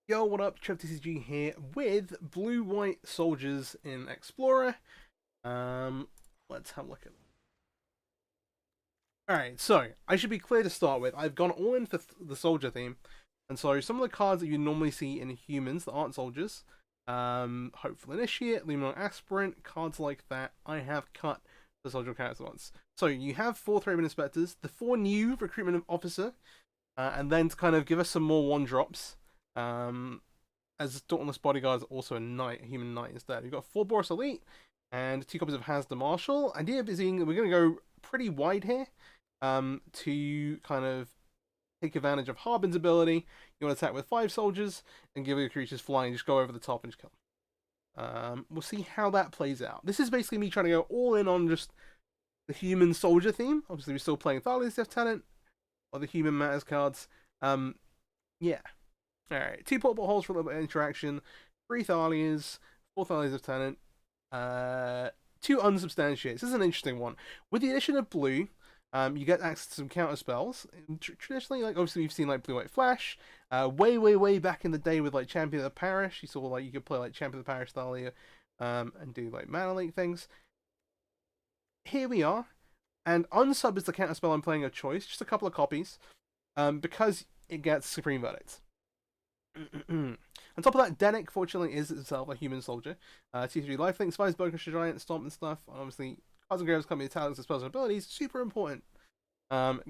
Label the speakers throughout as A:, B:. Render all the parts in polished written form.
A: Yo, what up? TCG here with blue-white soldiers in Explorer. Let's have a look at them. Alright, so I should be clear to start with. I've gone all in for the soldier theme, and so some of the cards that you normally see in humans that aren't soldiers, Hopeful Initiate, Luminor Aspirant, cards like that, I have cut the soldier character ones. So you have 4 Thraben Inspectors, the 4 new Recruitment Officer, and then to kind of give us some more 1-drops. As Dauntless Bodyguard is also a knight, a human knight instead. We've got 4 Boros Elite and 2 copies of Has the Marshal. Idea being we're going to go pretty wide here to kind of take advantage of Harbin's ability. You want to attack with 5 soldiers and give your creatures flying, just go over the top and just kill them. We'll see how that plays out. This is basically me trying to go all in on just the human soldier theme. Obviously, we're still playing Thalia's Lieutenant or the Human Matters cards. Yeah. Alright, 2 portable holes for a little bit of interaction, 3 Thalias, 4 Thalia's Lieutenant, 2 unsubstantiates. This is an interesting one. With the addition of blue, you get access to some counter spells. Traditionally, like obviously we've seen like Blue White Flash, way back in the day with like Champion of the Parish. You saw like you could play like Champion of the Parish Thalia, and do like mana leak things. Here we are, and unsub is the counter spell I'm playing of choice. Just a couple of copies, because it gets Supreme Verdict. On top of that, Dennick, fortunately, is itself a human soldier. T3 lifelink, Spies, Bogus, Giant, Stomp, and stuff. And obviously, cards and graves come with talents, spells, and abilities. Super important.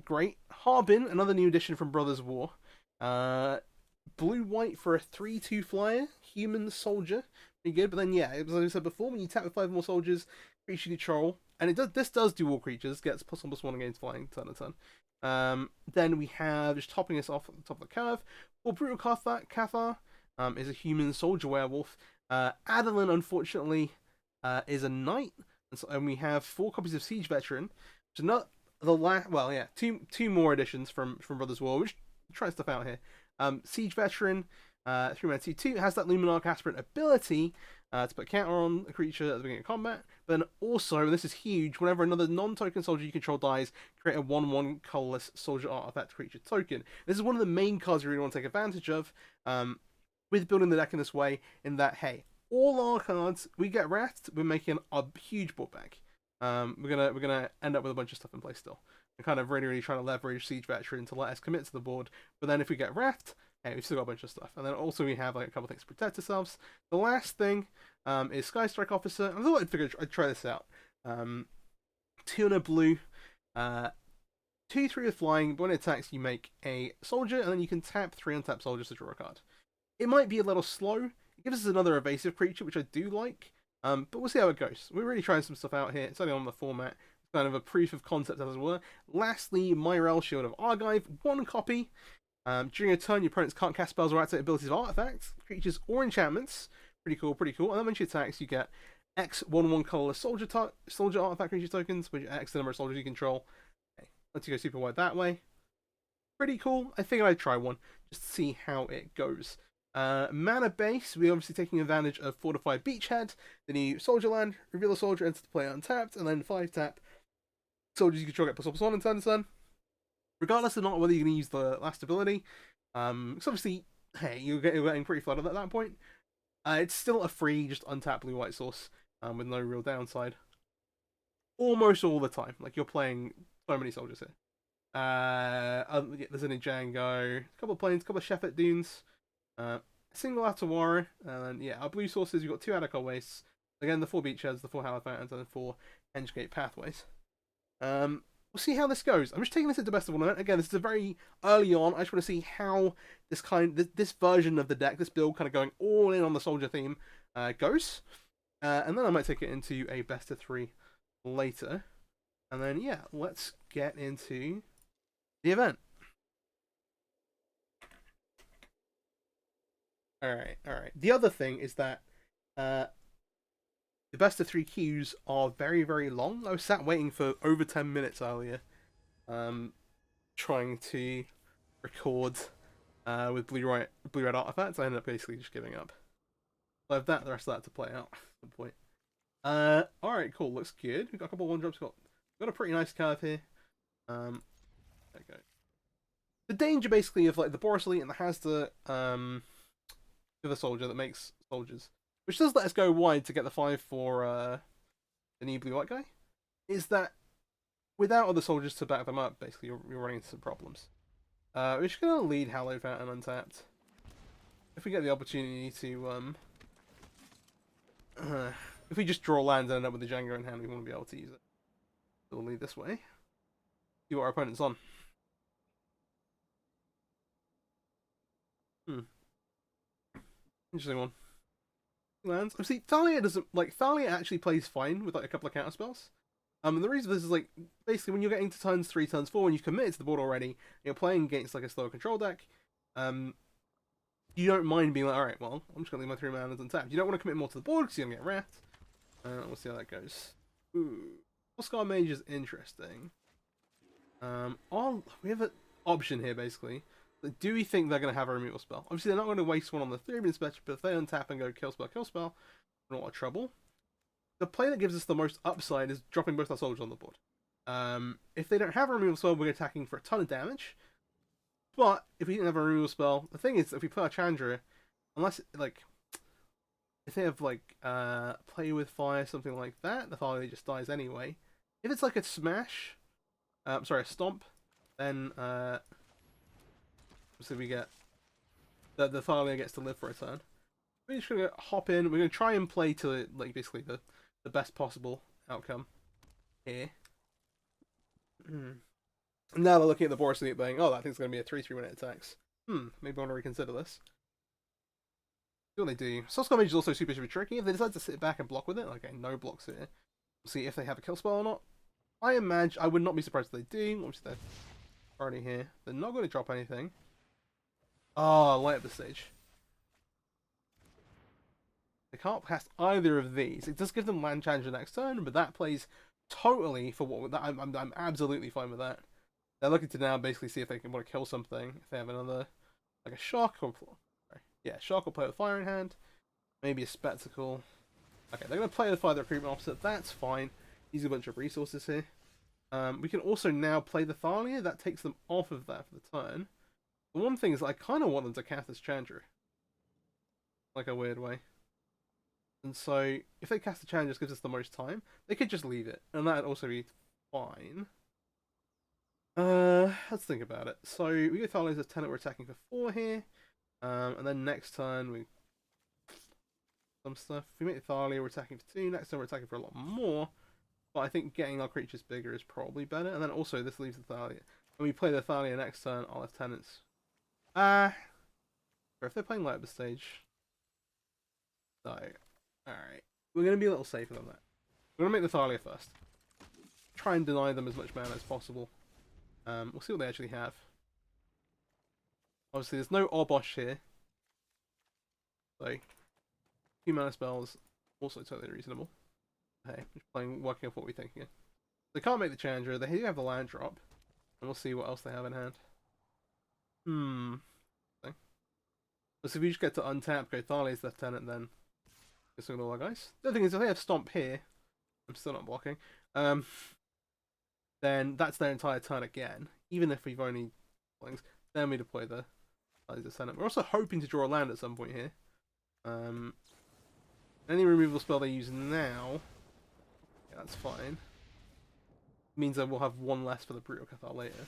A: Great. Harbin, another new addition from Brothers War. Blue-white for a 3/2 flyer. Human soldier. Pretty good. But then, yeah, as I said before, when you tap with 5 more soldiers, creature control. And this does do all creatures. Gets +1/+1 against flying, turn. Then we have, just topping us off at the top of the curve, well, Brutal Cathar is a human soldier werewolf. Adeline, unfortunately, is a knight. And we have 4 copies of Siege Veteran, which is not the last, well, yeah, two more additions from Brothers War, which try stuff out here. Siege Veteran, 3-mana 2/2, has that Luminarch Aspirant ability to put counter on a creature at the beginning of combat. But then also, and this is huge, whenever another non-token soldier you control dies, create a 1/1 colorless soldier artifact creature token. This is one of the main cards you really want to take advantage of with building the deck in this way, in that, hey, all our cards, we get wrathed, we're making a huge board back. We're gonna end up with a bunch of stuff in play still. We're kind of really trying to leverage Siege Veteran to let us commit to the board. But then if we get wrathed, hey, we've still got a bunch of stuff. And then also we have like a couple things to protect ourselves. The last thing is Sky Strike Officer. I thought I'd try this out. 2 and a blue, 2/3 with flying. But when it attacks, you make a soldier, and then you can tap 3 untap soldiers to draw a card. It might be a little slow. It gives us another evasive creature, which I do like. But we'll see how it goes. We're really trying some stuff out here. It's only on the format. It's kind of a proof of concept, as it were. Lastly, Myrel, Shield of Argive. 1 copy. During a turn, your opponents can't cast spells or activate abilities of artifacts, creatures, or enchantments. Pretty cool. And then when she attacks, you get X 1/1 colorless soldier artifact creature tokens, which X the number of soldiers you control. Okay, lets you go super wide that way. Pretty cool. I figured I'd try one just to see how it goes. Mana base, we're obviously taking advantage of Fortified Beachhead, the new soldier land, reveal a soldier, enter the play untapped, and then 5-tap. Soldiers you control get +1/+1 and turn. Regardless of not whether you're going to use the last ability, because obviously, hey, you're getting pretty flooded at that point. It's still a free, just untapped blue-white source, with no real downside. Almost all the time, like you're playing so many soldiers here. There's an Django, a couple of planes, a couple of Shephet Dunes, single Atawara, and then, yeah, our blue sources, you've got 2 Adakar Wastes, again, the 4 Beachheads, the 4 Halifax, and then 4 Hengegate Pathways. We'll see how this goes. I'm just taking this into best of 1 event. Again, this is a very early on. I just want to see how this version of the deck, this build, kind of going all in on the soldier theme, goes. And then I might take it into a best of 3 later. And then, yeah, let's get into the event. Alright. The other thing is that the best of 3 queues are very long. I was sat waiting for over 10 minutes earlier, trying to record with blue-red artifacts. I ended up basically just giving up. I have the rest of that to play out at some point. Alright, cool, looks good. We've got a couple of 1-drops, got a pretty nice curve here. There we go. The danger basically of like the Boros Elite and the Hasda to the soldier that makes soldiers, which does let us go wide to get the 5 for the new blue-white guy, is that without other soldiers to back them up, basically you're running into some problems. We're just going to lead Hallowed Fountain untapped. If we get the opportunity to, if we just draw land and end up with the Django in hand, we want to be able to use it. So we'll lead this way. See what our opponent's on. Interesting one. Lands. See, Thalia doesn't like Thalia actually plays fine with like a couple of counter spells. And the reason for this is like basically when you're getting to turns 3, turns 4, when you've committed to the board already, you're playing against like a slower control deck. You don't mind being like, alright, well, I'm just gonna leave my 3 mana untapped. You don't want to commit more to the board because you're gonna get wrapped. We'll see how that goes. Ooh. Oscar Mage is interesting. We have an option here basically. Do we think they're going to have a removal spell? Obviously, they're not going to waste one on the 3 inspection, but if they untap and go kill spell, we're in a lot of trouble. The play that gives us the most upside is dropping both our soldiers on the board. If they don't have a removal spell, we're attacking for a ton of damage. But if we didn't have a removal spell, the thing is, if we play our Chandra, unless like if they have like play with fire, something like that, the fire just dies anyway. If it's like a smash, a stomp, then so we get the Thalia gets to live for a turn. We're just gonna hop in. We're gonna try and play to like basically the best possible outcome here. Now they're looking at the board and saying, "Oh, that thing's gonna be a 3/3 when it attacks." Maybe I want to reconsider this. See what they do. Soulscar Mage is also super tricky. If they decide to sit back and block with it, okay, no blocks here. We'll see if they have a kill spell or not. I would not be surprised if they do. Obviously, they're already here. They're not going to drop anything. Oh, light up the stage. They can't cast either of these. It does give them land challenge the next turn, but that plays totally for what that I'm absolutely fine with that. They're looking to now basically see if they can want to kill something. If they have another like a shock or shock or play with fire in hand, maybe a spectacle. Okay, they're gonna play the fire the recruitment officer. That's fine. Use a bunch of resources here. We can also now play the Thalia. That takes them off of that for the turn. The one thing is I kind of want them to cast this Chandra. Like a weird way. And so, if they cast the Chandra, just gives us the most time. They could just leave it. And that'd also be fine. Let's think about it. So, we get Thalia's as 10 we're attacking for 4 here. And then next turn, we... some stuff. If we make the Thalia, we're attacking for 2. Next turn, we're attacking for a lot more. But I think getting our creatures bigger is probably better. And then also, this leaves the Thalia. When we play the Thalia next turn, our lieutenants... or if they're playing light up the stage. So, alright. We're going to be a little safer than that. We're going to make the Thalia first. Try and deny them as much mana as possible. We'll see what they actually have. Obviously, there's no Orbosh here. So, 2 mana spells, also totally reasonable. Hey, just working off what we're thinking. They can't make the Chandra, they do have the land drop. And we'll see what else they have in hand. So if we just get to untap, go Thalia's Lieutenant, then it's all our guys. The other thing is, if they have Stomp here, I'm still not blocking, then that's their entire turn again. Even if we've only things, then we deploy the Thalia's Lieutenant. We're also hoping to draw a land at some point here. Any removal spell they use now, yeah, that's fine. Means that we'll have one less for the Brutal Cathar later.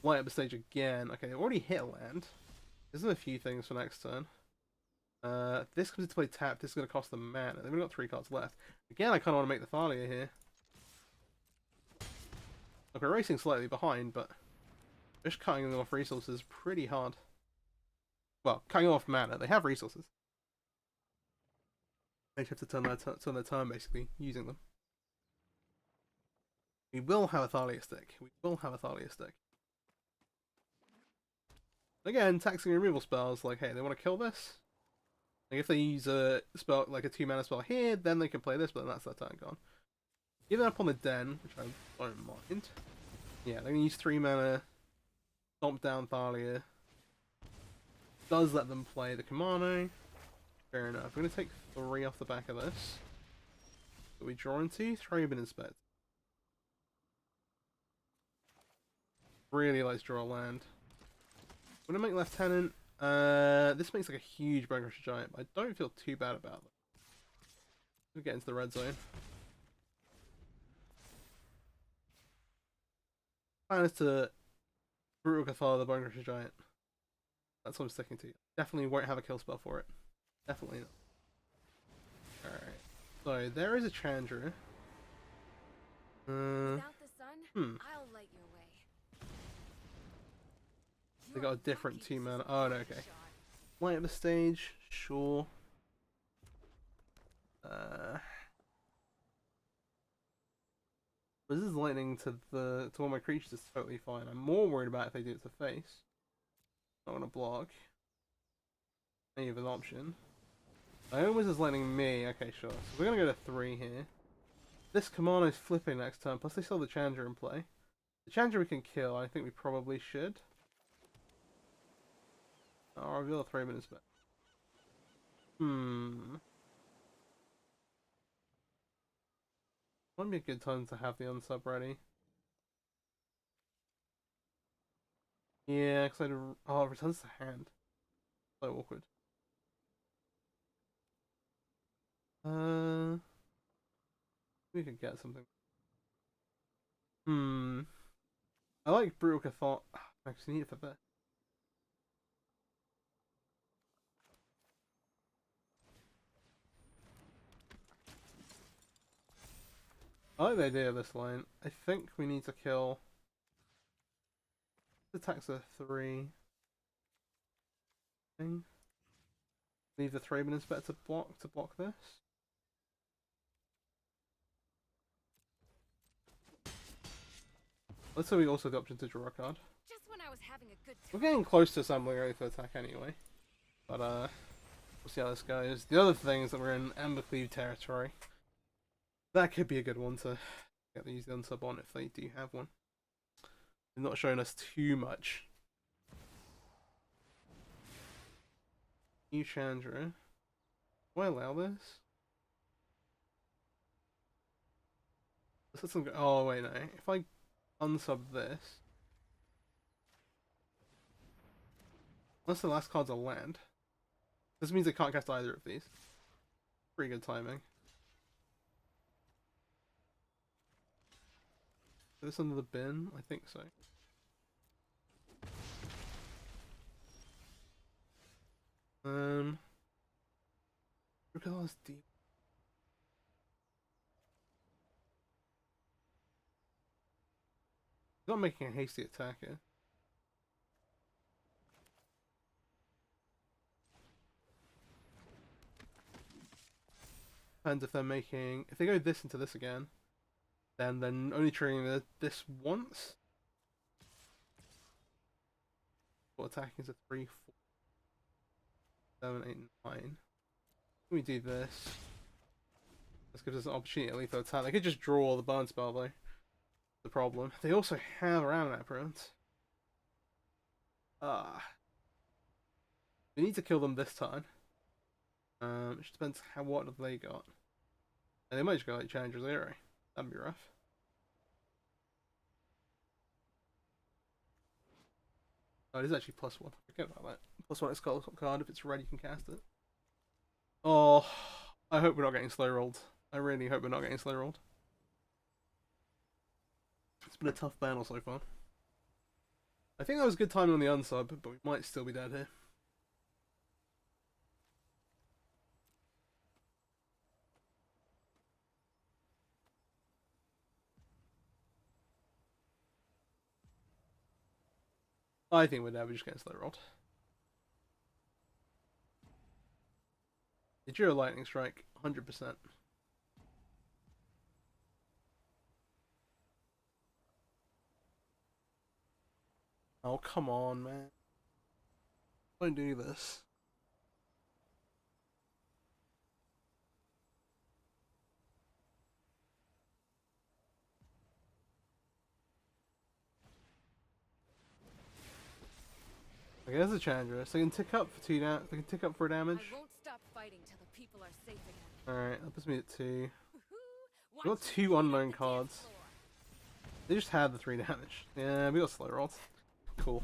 A: Light up the stage again. Okay, they've already hit a land. There's a few things for next turn. This comes into play tapped. This is going to cost them mana. They've only got 3 cards left. Again, I kind of want to make the Thalia here. Look, we're racing slightly behind, but just cutting them off resources is pretty hard. Well, cutting off mana. They have resources. They just have to turn their turn, basically, using them. We will have a Thalia stick. We will have a Thalia stick. Again, taxing removal spells, like, hey, they want to kill this? Like, if they use a spell, like a 2 mana spell here, then they can play this, but then that's their turn gone. Giving up on the Den, which I don't mind. Yeah, they're going to use 3 mana, stomp down Thalia. Does let them play the Kamano. Fair enough. We're going to take 3 off the back of this. What we draw into? Throw and Inspect. Really likes draw land. I'm going to make Lieutenant. This makes like a huge Bone Crusher Giant, but I don't feel too bad about it. We get into the red zone. Plan is to Brutal Cathar the Bone Crusher Giant. That's what I'm sticking to. Definitely won't have a kill spell for it. Definitely not. Alright. So there is a Chandra.
B: Without the sun, I'll light your way.
A: They got a different 2-mana. Oh no, okay. Light up the stage, sure. This is lightning to one of my creatures is totally fine. I'm more worried about if they do it to face. Not gonna block. Any of an option. Ioma's is lightning me. Okay, sure. So we're gonna go to 3 here. This Kamano is flipping next turn. Plus they still have the Chandra in play. The Chandra we can kill. I think we probably should. I'll reveal 3 minutes back. Might be a good time to have the unsub ready. Yeah, because oh, it returns to hand. So awkward. We could get something. I like Brutal Cathar. I actually need it for this. I like the idea of this line. I think we need to kill. This attacks a 3. Thing. Leave the 3 minutes better to block this. Let's say we also have the option to draw a card.
B: Just when I was having a good time.
A: We're getting close to assembling ready for attack anyway. But we'll see how this goes. The other thing is that we're in Embercleave territory. That could be a good one to get to use the unsub on if they do have one. They're not showing us too much. New Chandra. Do I allow this? Let's let some go. Oh wait, no. If I unsub this, unless the last card's a land, this means I can't cast either of these. Pretty good timing. Is this under the bin? I think so. Look at all this deep. Not making a hasty attack here. And if they're making, if they go this into this again, then they're only triggering this once. What attacking is a 3, 4, 7, 8, 9. We do this. This gives us an opportunity to lethal attack. They could just draw the burn spell though. The problem. They also have Ram Apparent. We need to kill them this turn. It just depends what have they got. And they might just go like Challenger 0. That'd be rough. Oh, it is actually +1. Forget about that. +1 Skull card. If it's red, you can cast it. Oh, I hope we're not getting slow rolled. I really hope we're not getting slow rolled. It's been a tough battle so far. I think that was good timing on the unsub, but we might still be dead here. I think we're dead, we're just getting slow rolled. They drew a lightning strike, 100%. Oh, come on, man. Don't do this. Okay, there's a Chandra, so they can tick up for 2 damage. They can tick up for damage.
B: I won't stop fighting till the people are safe again.
A: Alright, that puts me at 2. We got 2 unknown cards. They just had the 3 damage. Yeah, we got slow rolls. Cool.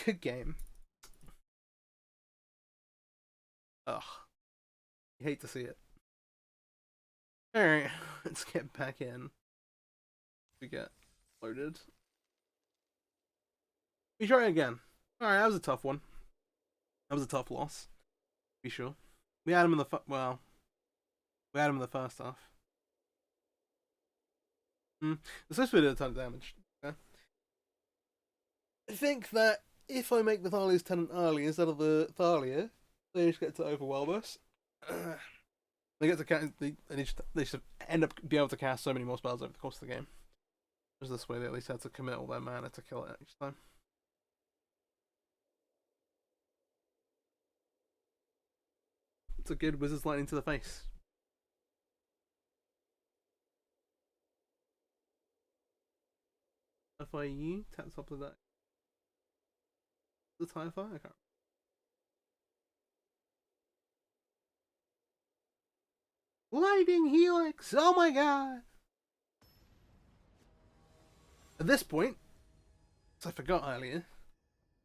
A: Good game. Ugh. You hate to see it. Alright, let's get back in. We get loaded. We try again. Alright, that was a tough one. That was a tough loss. To be sure. We had him in the we had him in the first half. The supposed to do a ton of damage. Okay. I think that if I make the Thalia's tenant early instead of the Thalia, they just get to overwhelm us. They get to cast. They should end up being able to cast so many more spells over the course of the game. Just this way, they at least had to commit all their mana to kill it each time. It's a good Wizard's Lightning to the face. FIU, tap top of that. The TIE Fire? I can't remember. Lightning Helix! Oh my god! At this point, as I forgot earlier,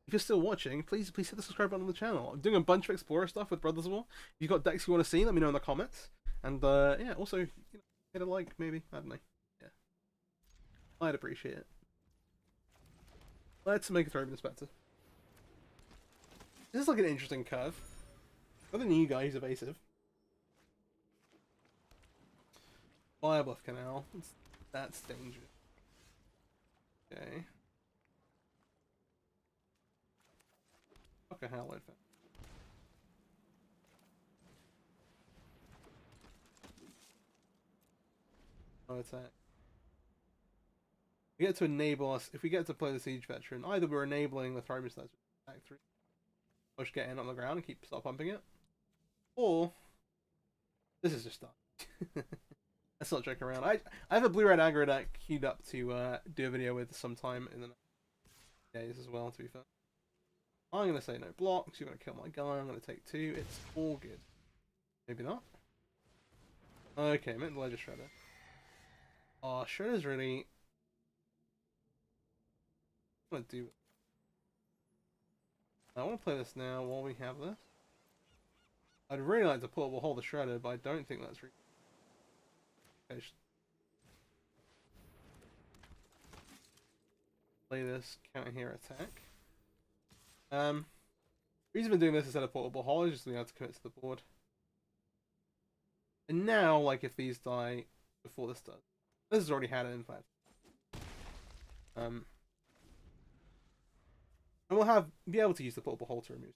A: if you're still watching, please hit the subscribe button on the channel. I'm doing a bunch of Explorer stuff with Brothers of War. If you've got decks you want to see, let me know in the comments. And yeah, also, hit a like, maybe. I don't know. Yeah. I'd appreciate it. Let's make a Throbbing Inspector. This is like an interesting curve. Got the new guy who's evasive. Fire Bluff Canal. That's dangerous. Okay. Fuck a Hallowed Fan. No attack. We get to enable us, if we get to play the Siege Veteran, either we're enabling the Throbbing Inspector attack 3, or just get in on the ground and stop pumping it, or this is just done. Let's not joke around. I have a blue-red aggro deck queued up to do a video with sometime in the next days as well, to be fair. I'm going to say no blocks, you're going to kill my guy, I'm going to take 2, it's all good. Maybe not. Okay, meant the Ledger Shredder. Oh, Shredder's really... I want to do... I want to play this now while we have this. I'd really like to pull hold the Shredder, but I don't think that's really... Play this counter here attack. The reason for doing this instead of portable hole is just being able to commit to the board. And now, like, if these die before this does, this has already had it in fact. And we'll be able to use the portable hole to remove.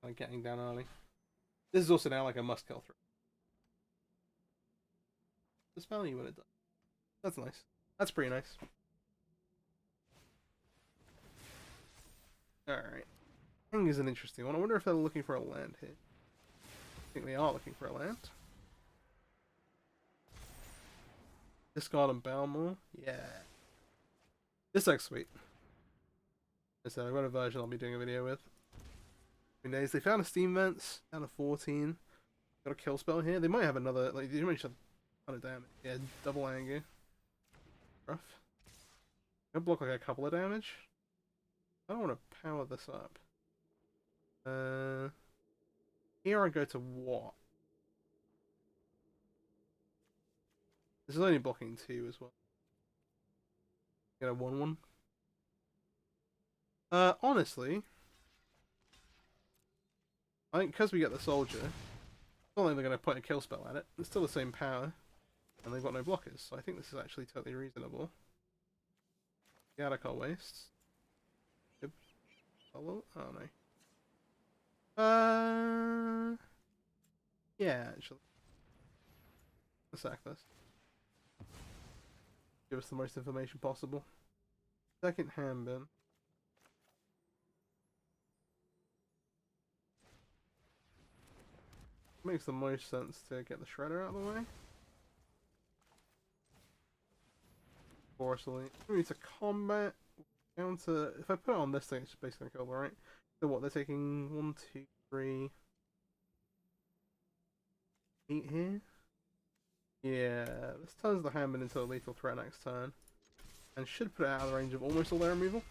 A: Like getting down early. This is also now like a must kill threat. This value when it does. That's nice. That's pretty nice. Alright. King is an interesting one. I wonder if they're looking for a land here. I think they are looking for a land. Discard and Balmore. Yeah. This looks sweet. As I said, I've got a version I'll be doing a video with. Days. They found a Steam Vents down to 14. Got a kill spell here. They might have another, like, they might have a ton of damage. Yeah, double anger. Rough. I'm gonna block like a couple of damage. I don't want to power this up. Here I go to what? This is only blocking 2 as well. Get a 1/1. Honestly, I think because we get the soldier, it's not like they're going to put a kill spell at it. It's still the same power, and they've got no blockers. So I think this is actually totally reasonable. Gattaca wastes. Oh no. Yeah, actually. Let's sack this. Give us the most information possible. Second hand bin. Makes the most sense to get the Shredder out of the way. Forcefully. Maybe to combat. Down to, if I put it on this thing, it's basically gonna kill, right? So what, they're taking 1, 2, 3, 8 here? Yeah, this turns the Handman into a lethal threat next turn. And should put it out of the range of almost all their removal.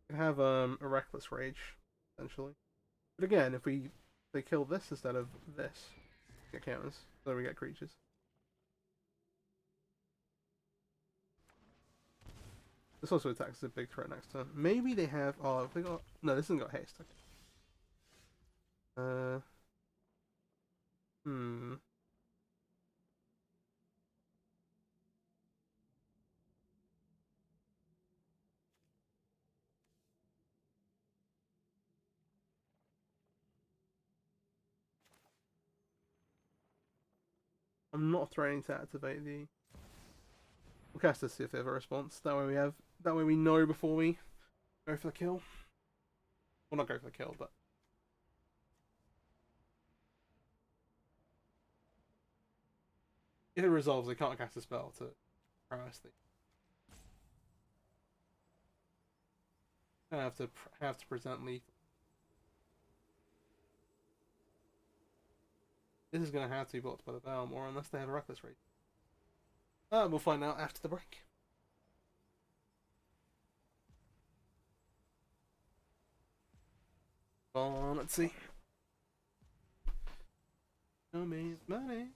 A: You can have a Reckless Rage essentially. But again, if they kill this instead of this, we get counters, so we get creatures. This also attacks a big threat next turn. Maybe they have. Oh, they got. No, this hasn't got haste. Okay. Hmm. I'm not threatening to activate the. We'll cast this, see if they have a response. That way we have. That way we know before we go for the kill. Well, not go for the kill, but. If it resolves, they can't cast a spell to prowess the. I have to present lethal. This is going to have to be blocked by the Balmor unless they have a reckless rate. We'll find out after the break. Let's see. Show me money.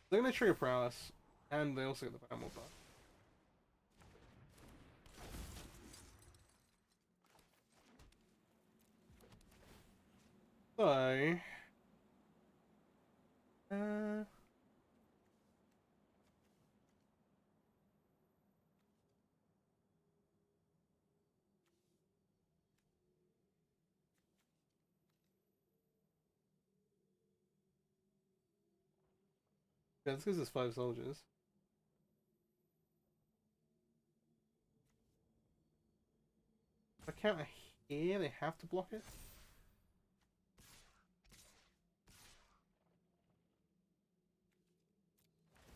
A: They're going to trigger prowess, and they also get the Balmor buff. So, yeah, this gives us 5 soldiers. If I count here, they have to block it.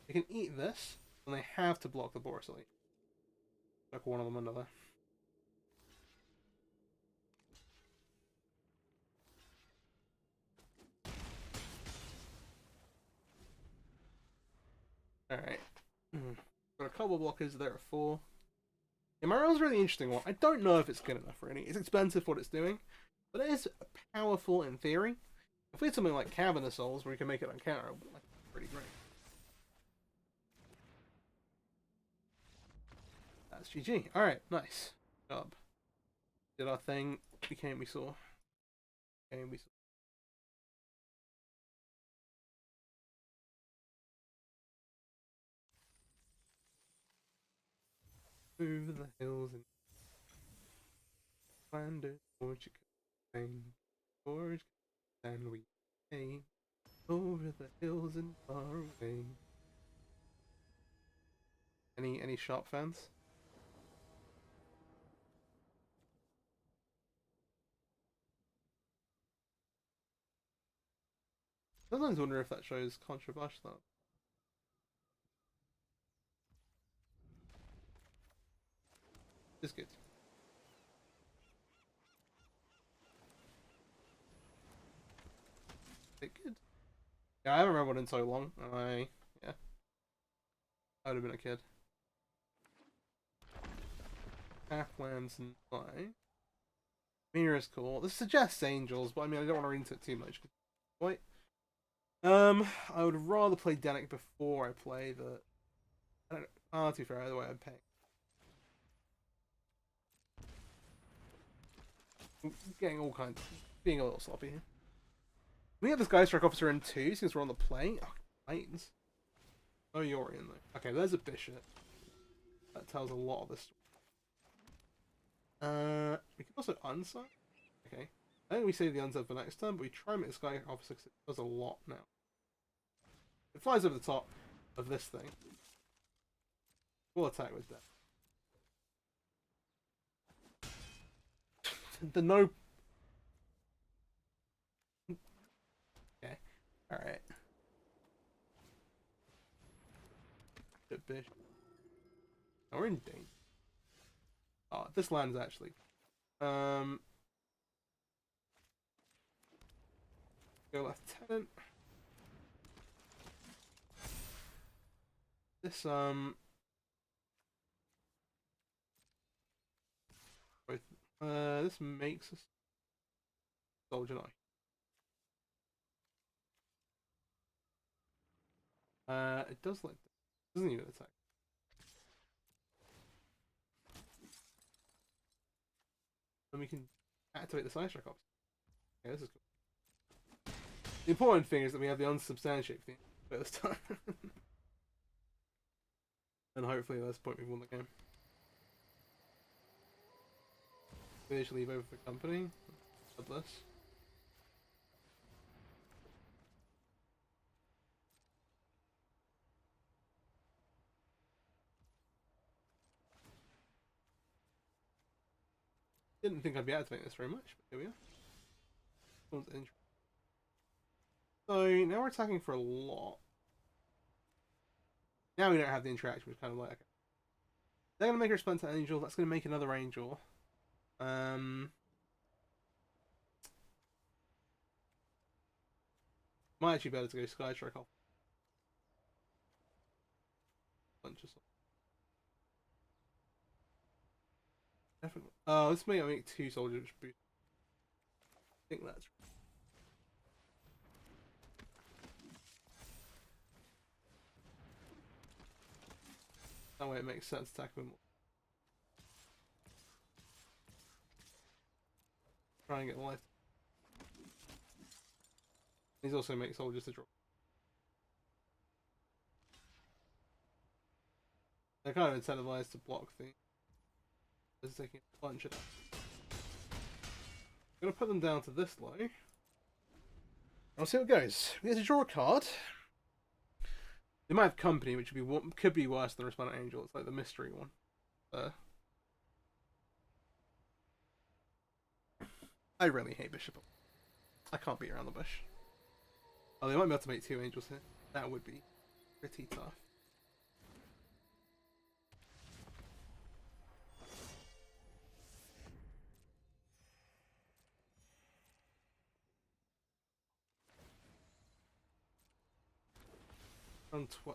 A: They can eat this, and they have to block the Boris Elite. Like one of them another. Alright. Got a couple blockers, there are 4. Yeah, my round's a really interesting one. I don't know if it's good enough really. It's expensive for what it's doing, but it is powerful in theory. If we had something like Cavern Souls where we can make it uncounterable, that's pretty great. That's GG. Alright, nice. Good job. Did our thing, became we saw. Became we saw. Over the hills and Flanders, Portugal, Spain, George, and we came over the hills and far away. Any Sharp fans? Sometimes wonder if that shows controversial. It's good. It's good. Yeah, I haven't read one in so long. Yeah, I would have been a kid. Halflands and Fly. Mira is cool. This suggests angels, but I mean I don't want to read into it too much. Wait. I would rather play Danik before I play the. I don't know. To be fair, either way, I'm paying. I'm getting all kinds. Being a little sloppy here. We have this guy strike officer in 2 since we're on the play. Oh, Titans. Oh, you're in though. Okay, there's a bishop. That tells a lot of this story. We can also unset. Okay. I think we save the unset for next turn, but we try and make this guy officer because it does a lot now. It flies over the top of this thing. We'll attack with that. The no. Okay. Alright. Good bishop. Oh, we're in danger. Oh, this land's actually. Go lieutenant. This both This makes us soldier knight. It does like this. Doesn't even attack. And we can activate the side strike option. Okay, this is cool. The important thing is that we have the unsubstantiated thing this time. And hopefully that's the point we've won the game. Finish leave over for company. God bless. Didn't think I'd be activating this very much, but here we are. So now we're attacking for a lot. Now we don't have the interaction, which is kind of like, okay. They're going to make her respond to Angel. That's going to make another Angel. Might actually be better to go Sky Strike off. Bunch of definitely. Oh, this may make 2 soldiers boost. I think that's right. That way it makes sense to attack him more. Try and get life. These also make soldiers to drop. They're kind of incentivized to block things. Just taking a bunch of that. I'm going to put them down to this low. I'll see what goes. We get to draw a card. They might have company, which could be worse than Respondent Angel. It's like the mystery one. I really hate Bishop. I can't beat around the bush. Oh, they might be able to make 2 angels here. That would be pretty tough.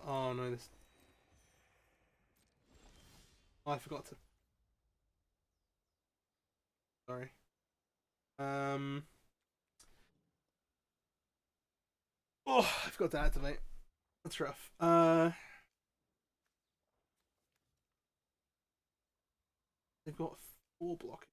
A: Oh no, this. Oh, I forgot to. Sorry. Oh, I forgot to activate. That's rough. They've got 4 blocking.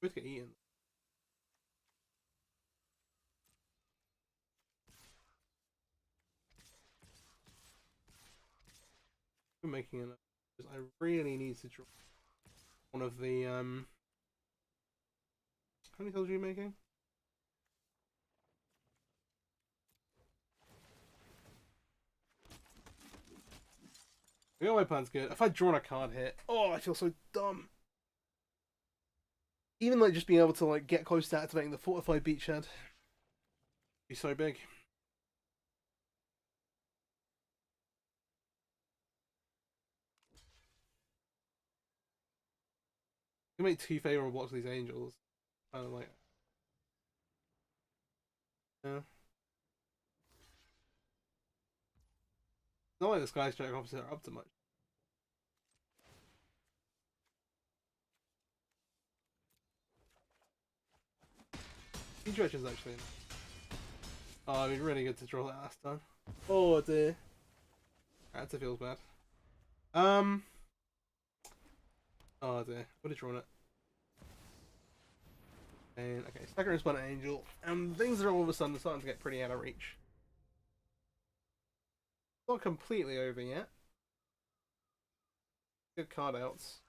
A: Both get eaten. We're making enough. I really need to draw one of the How many tiles are you making? I got my plan's good. If I'd drawn a card here, oh, I feel so dumb. Even like just being able to like get close to activating the fortified beachhead be so big. You can make 2 favorable blocks of these angels. Kind of like, yeah. Not like the Sky Strike opposite are up to much. He stretches actually. Oh, it'd be really good to draw that last time. Oh dear. That feels bad. Oh dear. Would have drawn it. And okay, second respondent angel, and things are all of a sudden starting to get pretty out of reach. Not completely over yet. Good card outs.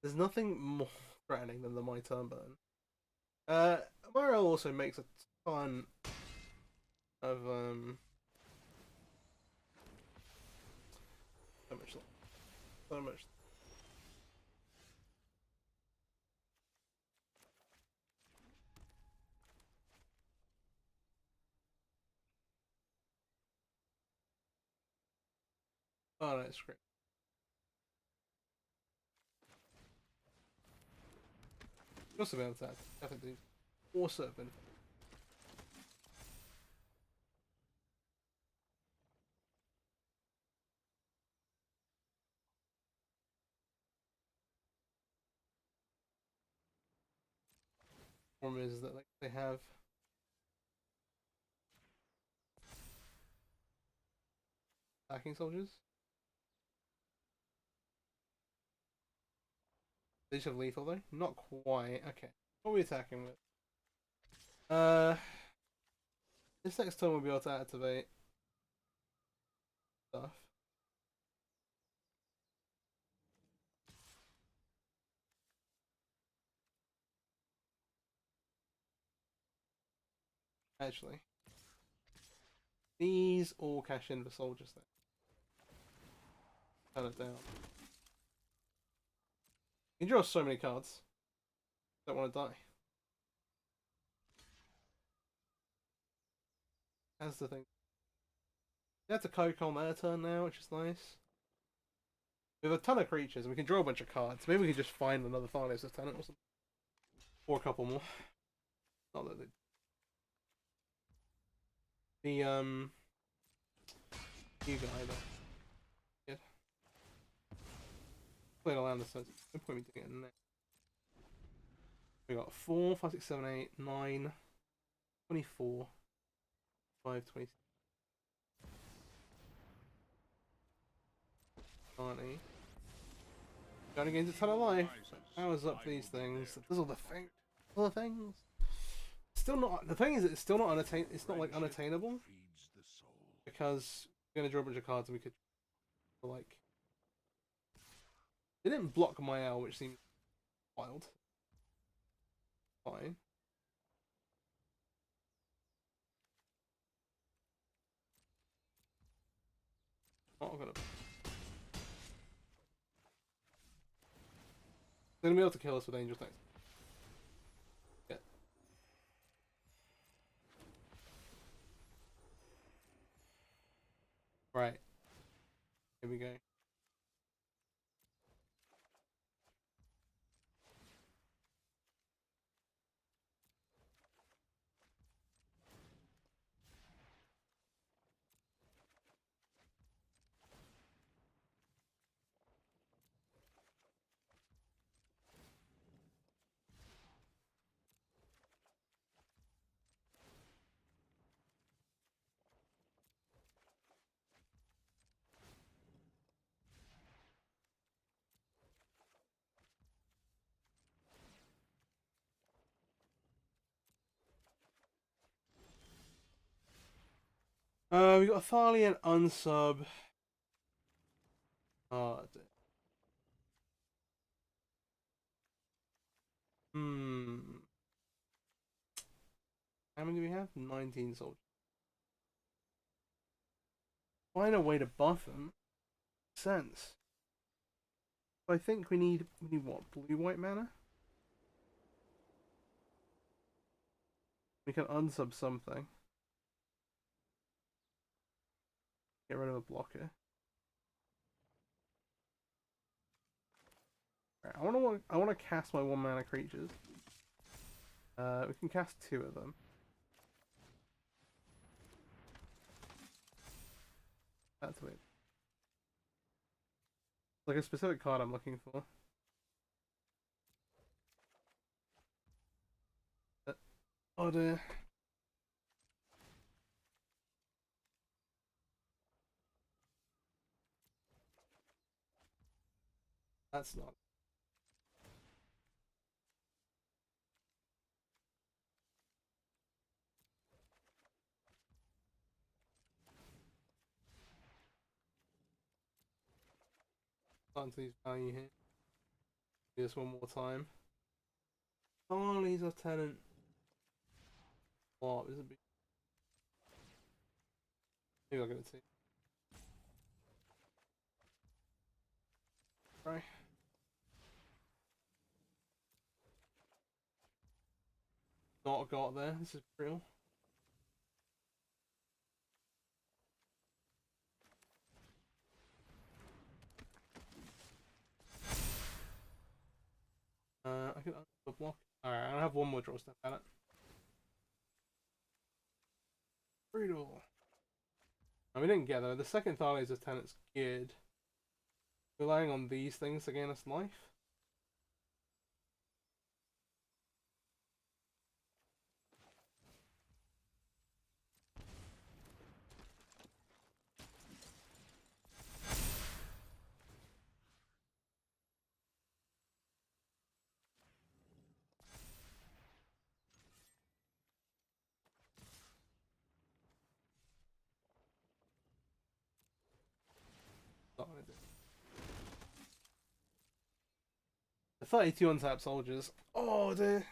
A: There's nothing more threatening than the My Turn burn. Mario also makes a ton of so much. Oh no, it's great. You also be able to definitely do also benefit. Problem is that like they have attacking soldiers. They just have lethal though? Not quite. Okay. What are we attacking with? This next turn we'll be able to activate stuff. Actually. These all cash in for soldiers then. Turn it down. You can draw so many cards. Don't want to die. That's the thing. They have to coke on their turn now, which is nice. We have a ton of creatures and we can draw a bunch of cards. Maybe we can just find another Tharnos Lieutenant or something. Or a couple more. Not that they... The you guy though. Yeah. Played a land this time. No point me doing it next. We got 4, 5, 6, 7, 8, 9, 24, 5, 26, 90. Trying to gain a ton of life. Powers up these things. It does all the things. All the things. Still not. The thing is, it's still not unattainable. It's not like unattainable because we're gonna draw a bunch of cards and we could like. They didn't block my L, which seems wild. Fine. Not gonna. They're gonna be able to kill us with Angel Snakes. Yeah. Right. Here we go. We got a Thalian unsub. Oh, How many do we have? 19 soldiers. Find a way to buff them. Makes sense. I think we need what? Blue-white mana? We can unsub something. Get rid of a blocker. Right, I wanna cast my 1-mana creatures. We can cast 2 of them. That's weird. Like a specific card I'm looking for. Oh dear. That's not. Starting to lose value here. Do this one more time. Oh, he's Lieutenant. What is a big. Maybe I'll give it to you. Right. Not got there. This is real. I can block. Alright, I have one more draw step at it. Brutal. We didn't get though. The second Thales is tenant's geared. Relying on these things to gain us life. Not gonna do. The 32 untap soldiers. Oh dear.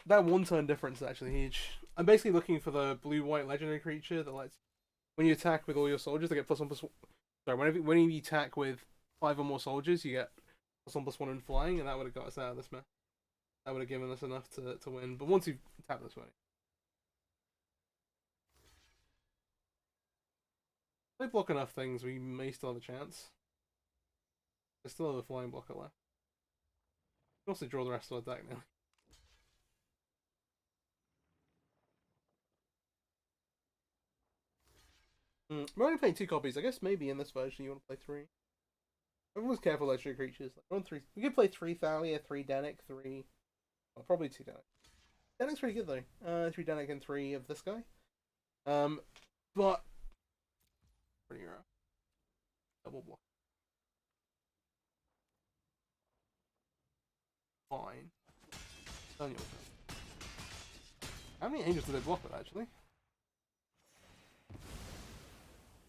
A: That one turn difference is actually huge. I'm basically looking for the blue-white legendary creature that lets when you attack with all your soldiers, they get +1/+1. Sorry, when you attack with 5 or more soldiers, you get +1/+1 in flying, and that would have got us out of this mess. That would have given us enough to win. But once you tap this way, if they block enough things, we may still have a chance. There's still have a flying blocker left. We can also draw the rest of our deck now. We're only playing 2 copies. I guess maybe in this version you want to play 3. Everyone's careful with legendary creatures. Like, we're on 3. We could play 3 Thalia, 3 Danik, 3. Well, probably 2 Danik. Danik's pretty good though. 3 Danik and 3 of this guy. But pretty rough. Double block. Fine. Turn your turn. How many angels did they block with actually?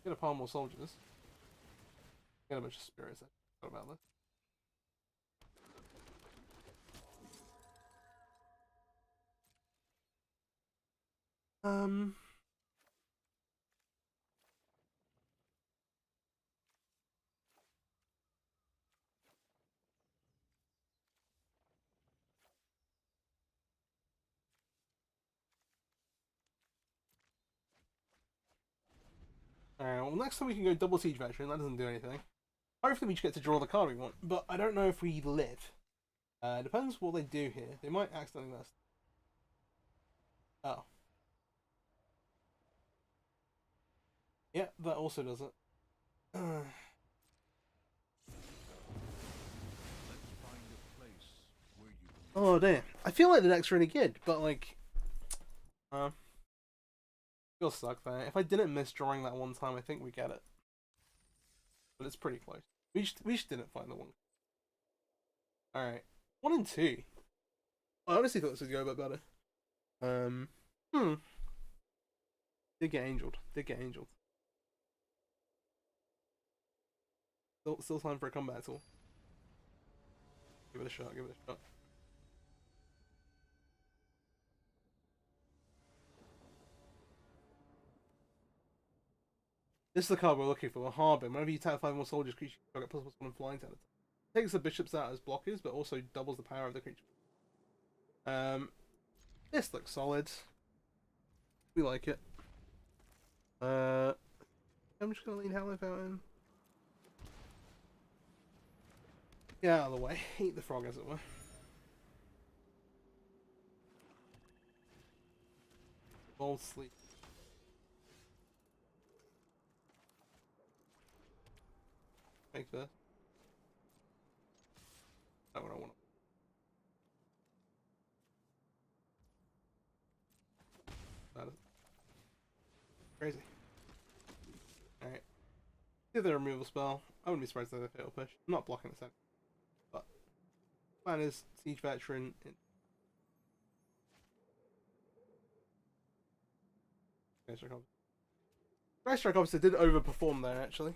A: Get a pile more soldiers. Get a bunch of spirits. I forgot about this. Alright, well next time we can go double siege veteran, that doesn't do anything. Hopefully we just get to draw the card we want, but I don't know if we live. Depends what they do here. They might accidentally let us. Oh. Yeah, that also does it. Oh damn. I feel like the deck's really good, but like you'll suck there. If I didn't miss drawing that one time, I think we get it. But it's pretty close. We just didn't find the one. Alright. 1 and 2. I honestly thought this would go a bit better. Did get angeled. Did get angeled. Still time for a combat tool. Give it a shot, give it a shot. This is the card we're looking for, a Harbin. Whenever you tap 5 more soldiers, creature can get +1 flying to it. Takes the bishops out as blockers, but also doubles the power of the creature. This looks solid. We like it. I'm just gonna lean Helllife out in. Get out of the way. Eat the frog, as it were. Bold sleep. Make this. Not what I want. That is crazy. Alright. Do the removal spell. I wouldn't be surprised if they fail push. I'm not blocking this out. But plan is siege veteran. Price Strike Officer did overperform there actually.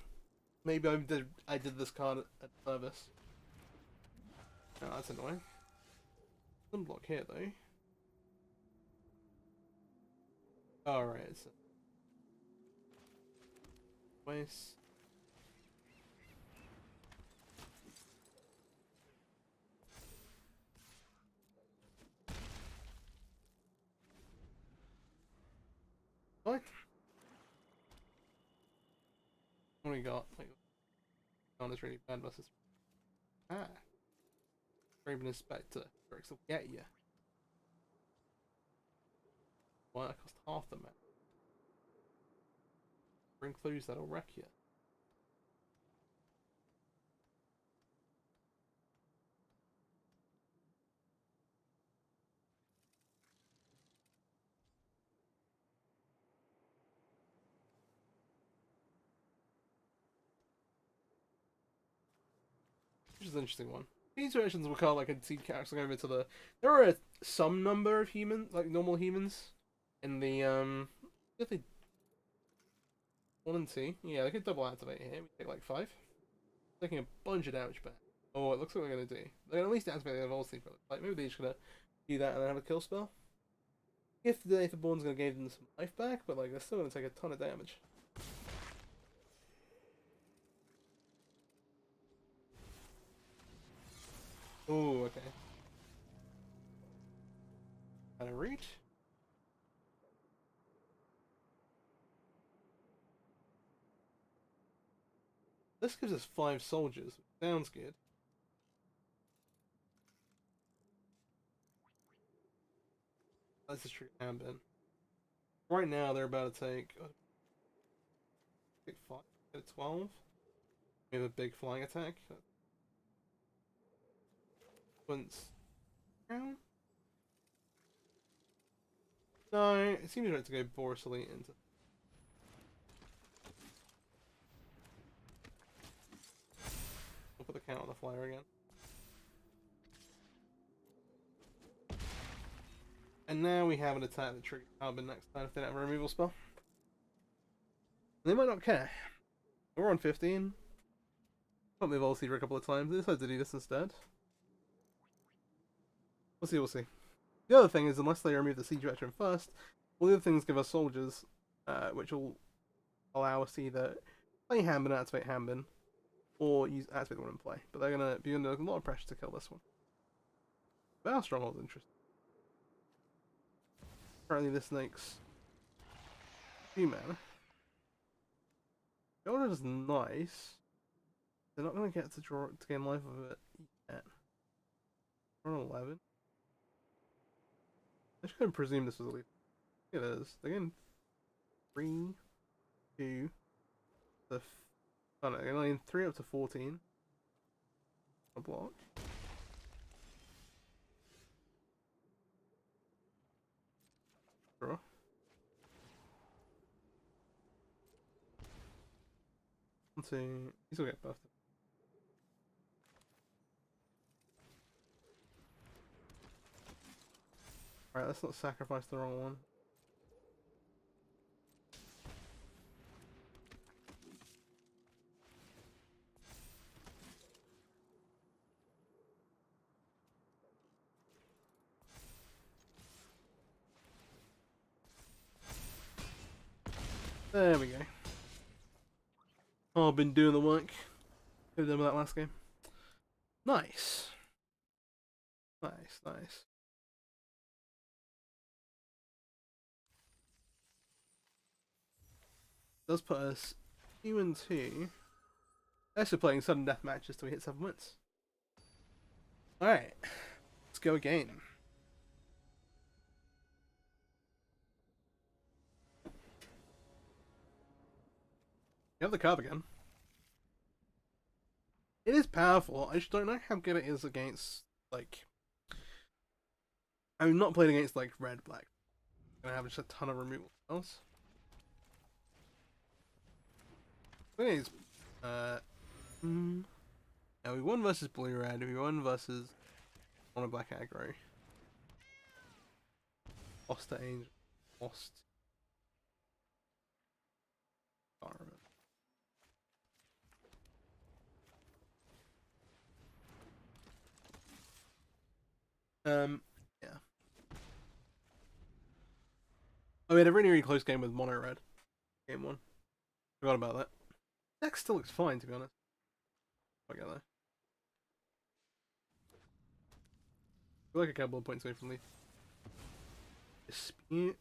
A: Maybe I did this card at service. Oh, that's annoying. Doesn't block here though. Alright, it's waste. What? What do we got? Like, oh, it's really bad versus. Ah. Raven Inspector. Bricks will get you. Why that cost half the map? Bring clues that'll wreck you. Which is an interesting one. These versions will kind of like a see characters over to the. There are some number of humans, like normal humans, in the If they 1 and 2, yeah, they could double activate here. We take like 5, taking a bunch of damage back. Oh, it looks like they're gonna do. They're gonna at least activate the evolve sleeper. Like maybe they're just gonna do that and then have a kill spell. If the Aetherborn's gonna give them some life back, but like they're still gonna take a ton of damage. Oh, okay. Out of reach. This gives us 5 soldiers. Sounds good. That's a true ambin. Right now they're about to take 5, 12. We have a big flying attack. Once. No, it seems right to go Boris Elite into. We'll put the count on the flyer again. And now we have an attack that triggers Carbon next time if they don't have a removal spell. They might not care. We're on 15. Put the Evolve Seeder a couple of times. They decided to do this instead. We'll see, we'll see. The other thing is, unless they remove the Siege Veteran first, all the other things give us soldiers, which will allow us to either play Hambin and activate Hambin, or use activate the one in play. But they're going to be under a lot of pressure to kill this one. But our Stronghold's interesting. Apparently this makes 2 mana. The order is nice. They're not going to get to draw to gain life of it yet. We're on 11. I just couldn't presume this was a lead. It is. They're getting 3, 2, the. Oh no, they're getting 3 up to 14. A block. Draw. One, two. He's gonna get buffed. Alright, let's not sacrifice the wrong one. There we go. Oh, I've been doing the work. Could have done with that last game. Nice. Nice, nice. Does put us 2 and 2. Actually playing sudden death matches till we hit 7 wins. Alright. Let's go again. You have the card again. It is powerful. I just don't know how good it is against, like... I've not played against, like, red, black. I'm gonna have just a ton of removal spells. Anyways, yeah, we won versus blue red, we won versus mono black aggro. Lost to Angel. Lost. Can't remember. Yeah. Oh, we had a really, really close game with mono red. Game 1. Forgot about that. Deck still looks fine, to be honest. I get there. We're like a couple of points away from the dispute.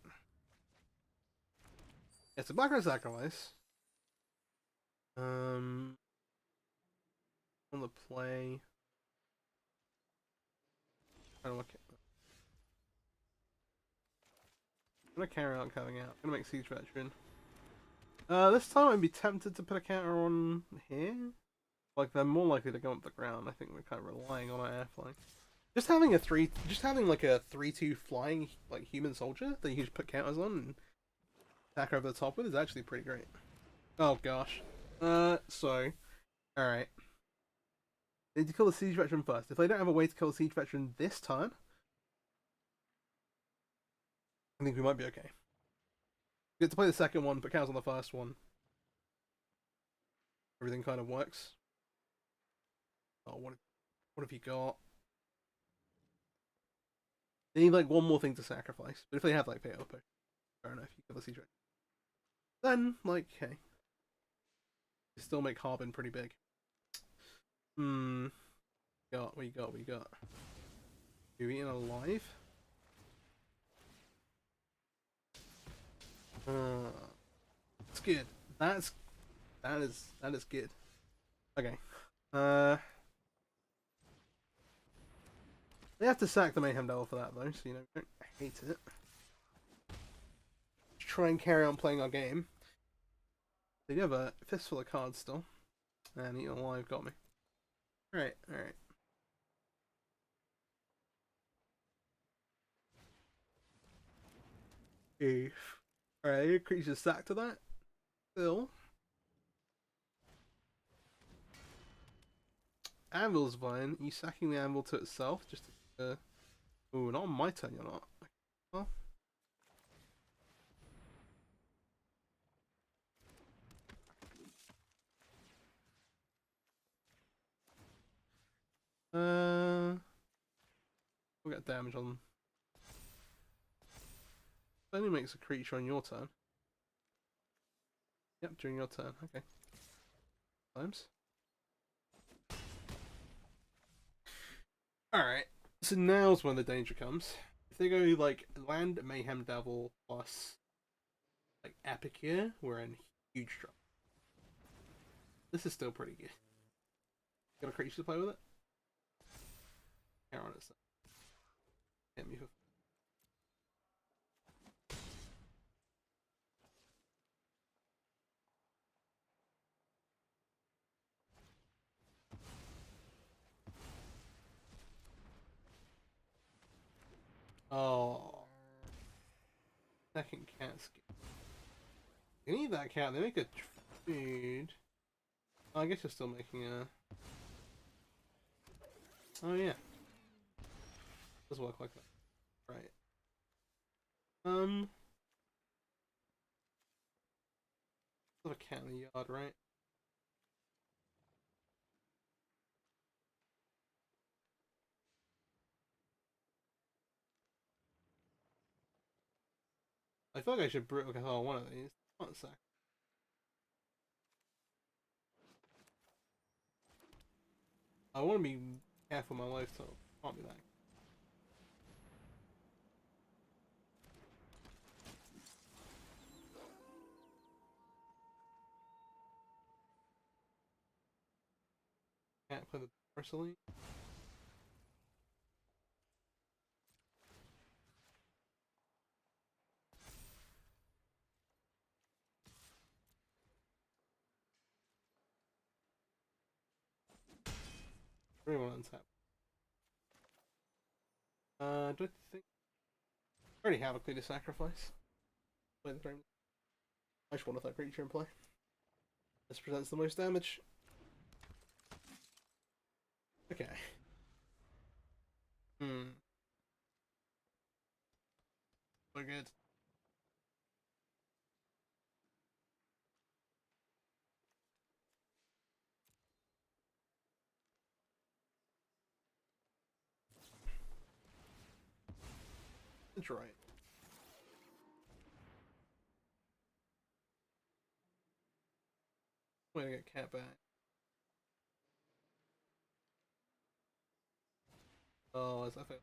A: It's a black red sacrifice. On the play. I'm gonna carry on coming out. I'm gonna make Siege Veteran. This time I'd be tempted to put a counter on here. Like they're more likely to go up the ground. I think we're kind of relying on our air flying. Just having like a 3/2 flying like human soldier that you can just put counters on and attack over the top with is actually pretty great. Oh gosh. So, all right. They need to kill the siege veteran first. If they don't have a way to kill the siege veteran this turn, I think we might be okay. We get to play the second one, put counts on the first one. Everything kind of works. Oh, what have you got? They need like one more thing to sacrifice. But if they have like pay up, fair enough. You kill the siege veteran. Then, like, hey, you still make Harbin pretty big. We got. You eaten alive? That's good. That is good. Okay. They have to sack the Mayhem Devil for that though, so you know, don't hate it. Just try and carry on playing our game. They do have a fistful of cards still. And Eaten Alive got me. Alright. Alright, creature sack to that. Still. Anvil's fine. You sacking the anvil to itself just to, ooh, not on my turn, you're not. Well. We'll get damage on. It only makes a creature on your turn. Yep, during your turn. Okay. Times. Alright. So now's when the danger comes. If they go like land Mayhem Devil plus like Epic here, we're in huge trouble. This is still pretty good. Got a creature to play with it? Count on it. Hit me. Oh. Second cat skin. You need that cat. They make a trade. Oh, I guess you're still making a. Oh yeah. Does work like that. Right. Have a cat in the yard, right? I feel like I should brew one of these. One sec. I want to be careful with my life, so can't be that. Can't play the personally. Really want to untap. Do I think I already have a clear to sacrifice? Play the frame. I just want a third creature in play. This presents the most damage. Okay. We're good. That's right. Way to get cat back. Oh, is that fair?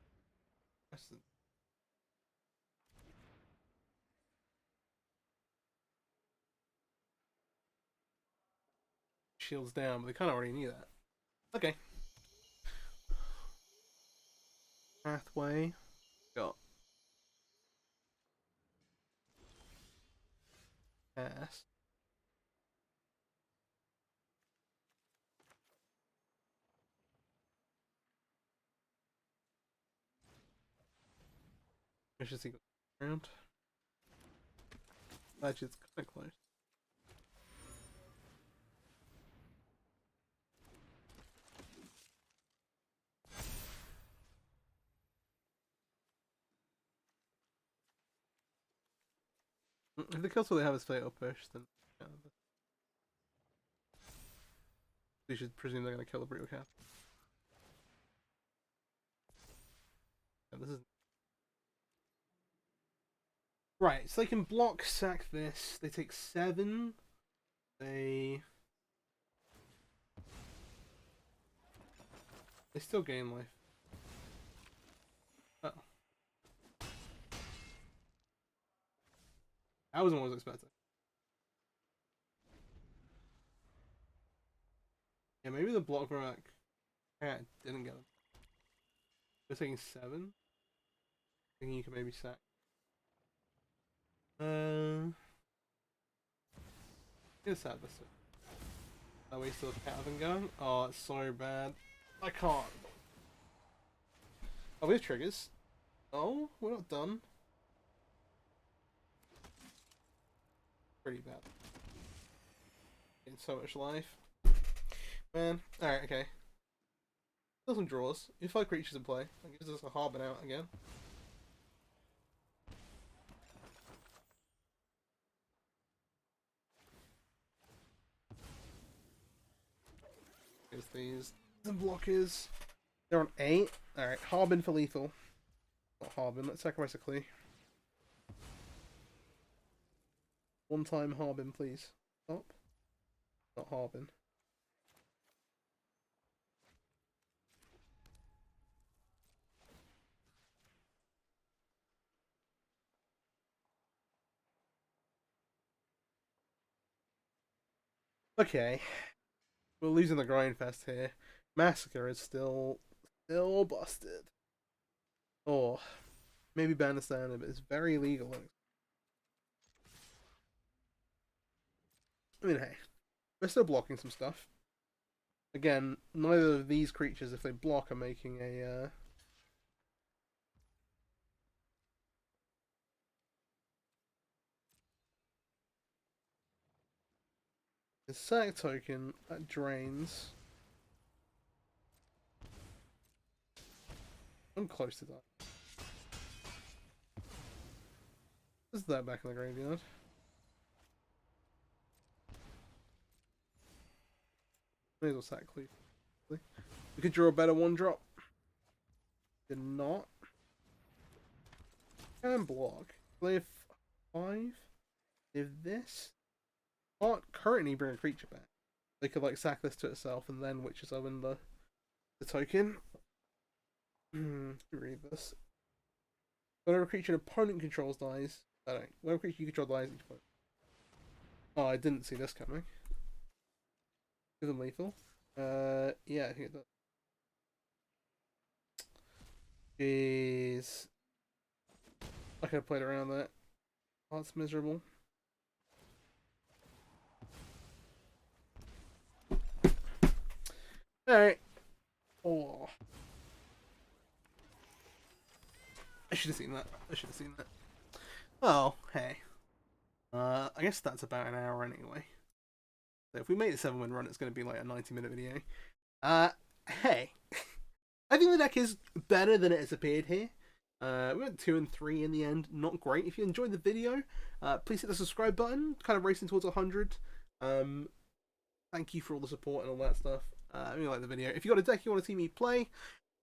A: Shields down, but they kind of already knew that. Okay. pathway. Got pass. I should see around. Actually, it's kind of close. If the kills they have is fatal push, then yeah, we should presume they're going to kill the brutal cap. Yeah, this is right. So they can block, sack this. They take 7. They still gain life. Oh, that wasn't what I was expecting. Yeah, maybe the block for cat didn't get them. They're taking 7. Thinking you can maybe sack. It's sad this. That way still cat them going. Oh, it's so bad. I can't. Oh, we have triggers. Oh, we're not done. Pretty bad. Getting so much life. Man. Alright, okay. Still some draws. You have 5 creatures in play. That gives us a Harbin out again. Here's these. Some blockers. They're on 8. Alright, Harbin for lethal. Not Harbin, let's sacrifice a clue. One time Harbin, please. Stop. Not Harbin. Okay. We're losing the grind fest here. Massacre is still busted. Oh. Maybe Bandstand, but it's very illegal. I mean, hey. We're still blocking some stuff. Again, neither of these creatures, if they block, are making a sack token that drains. I'm close to that. Is that back in the graveyard? May as well sack Cleave. We could draw a better 1-drop. Did not. Can block. They have 5. They have this. Can't currently bring a creature back. They could like sack this to itself and then Witch's Oven the token. Read this. Whenever a creature an opponent controls dies. I don't know. Whenever a creature you control dies, each opponent. Oh, I didn't see this coming. Give them lethal. Yeah, I think it does. Jeez. I could have played around that. Oh, that's miserable. Alright. Oh. I should have seen that. Oh, hey. I guess that's about an hour anyway. So if we make the 7-win run, it's going to be like a 90-minute video. Hey. I think the deck is better than it has appeared here. We went 2 and 3 in the end. Not great. If you enjoyed the video, please hit the subscribe button. Kind of racing towards 100. Thank you for all the support and all that stuff. I really like the video. If you got a deck you want to see me play,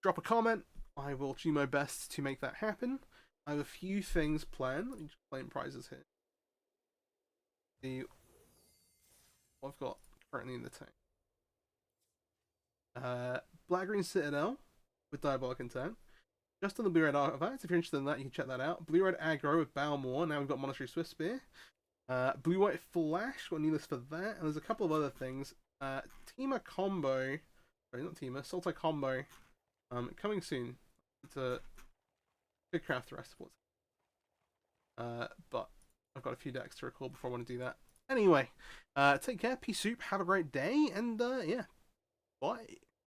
A: drop a comment. I will do my best to make that happen. I have a few things planned. Let me just claim prizes here. See what I've got currently in the tank. Black-Green Citadel with Diabolic Intent. Just on the Blue-Red Artifacts. If you're interested in that, you can check that out. Blue-Red Aggro with Balmore. Now we've got Monastery Swift Spear. Blue-White Flash. Got a new list for that. And there's a couple of other things. Teema Combo. Sorry, not Teema. Sultai Combo. Coming soon. to figure out the rest of what's. But I've got a few decks to record before I want to do that. Anyway, take care, peace soup, have a great day, and yeah, bye.